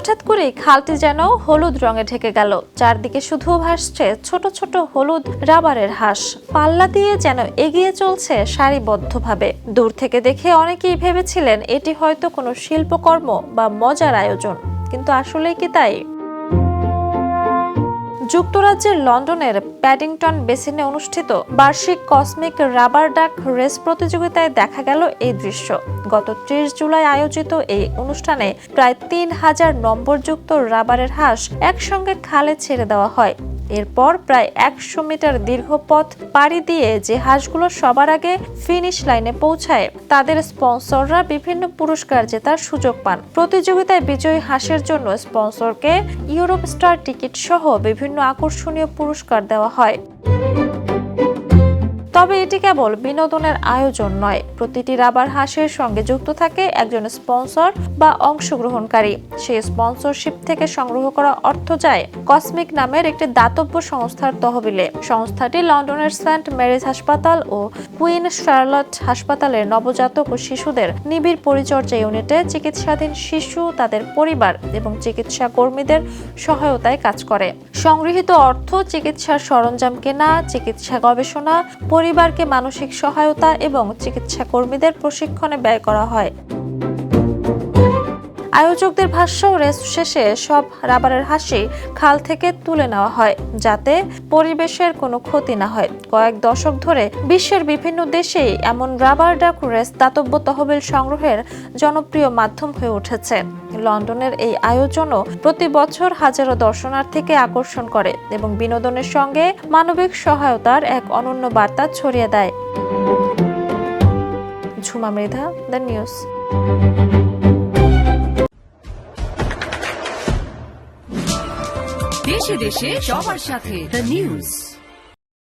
হঠাৎ করেই খালটি যেন হলুদ রঙে ঢেকে গেল। চারদিকে শুধু ভাসছে ছোট ছোট হলুদ রাবারের হাঁস, পাল্লা দিয়ে যেন এগিয়ে চলছে সারিবদ্ধভাবে। দূর থেকে দেখে অনেকেই ভেবেছিলেন এটি হয়তো কোনো শিল্পকর্ম বা মজার আয়োজন, কিন্তু আসলে কি তাই? যুক্তরাজ্যের লন্ডনের প্যাডিংটন বেসিনে অনুষ্ঠিত বার্ষিক কসমিক রাবার ডাক রেস প্রতিযোগিতায় দেখা গেল এই দৃশ্য। গত ৩০ জুলাই আয়োজিত এই অনুষ্ঠানে প্রায় ৩,০০০ নম্বরযুক্ত রাবারের হাঁস একসঙ্গে খালে ছেড়ে দেওয়া হয়। এরপর প্রায় ১০০ মিটার দীর্ঘ পথ পাড়ি দিয়ে যে হাঁসগুলো সবার আগে ফিনিশ লাইনে পৌঁছায়, তাদের স্পন্সররা বিভিন্ন পুরস্কার জেতার সুযোগ পান। প্রতিযোগিতায় বিজয়ী হাঁসের জন্য স্পন্সরকে ইউরোপ স্টার টিকিট সহ বিভিন্ন আকর্ষণীয় পুরস্কার দেওয়া হয়। তবে এটি কেবল বিনোদনের আয়োজন নয়, প্রতিটি রাবার হাঁসের সঙ্গে যুক্ত থাকে একজন স্পন্সর বা অংশগ্রহণকারী। সেই স্পন্সরশিপ থেকে সংগ্রহ করা অর্থ যায় কসমিক নামের একটি দাতব্য সংস্থার তহবিলে। সংস্থাটি লন্ডনের সেন্ট মেরিজ হাসপাতাল ও কুইন শার্লট হাসপাতালের নবজাতক ও শিশুদের নিবিড় পরিচর্যা ইউনিটে চিকিৎসাধীন শিশু, তাদের পরিবার এবং চিকিৎসা কর্মীদের সহায়তায় কাজ করে। সংগৃহীত অর্থ চিকিৎসার সরঞ্জাম কেনা, চিকিৎসা গবেষণা, পরিবারকে মানসিক সহায়তা এবং চিকিৎসা কর্মীদের প্রশিক্ষণে ব্যয় করা হয়। আয়োজকদের ভাষ্য, রেস শেষে সব রাবারের হাঁসি খাল থেকে তুলে নেওয়া হয় যাতে পরিবেশের কোনো ক্ষতি না হয়। কয়েক দশক ধরে বিশ্বের বিভিন্ন দেশেই এমন রাবার ডাক রেস দাতব্য তহবিল সংগ্রহের জনপ্রিয় মাধ্যম হয়ে উঠেছে। লন্ডনের এই আয়োজনও প্রতি বছর হাজারো দর্শনার্থীকে আকর্ষণ করে এবং বিনোদনের সঙ্গে মানবিক সহায়তার এক অনন্য বার্তা ছড়িয়ে দেয়। Jhuma Mridha, the news. দেশে দেশে সবার সাথে দ্য নিউজ।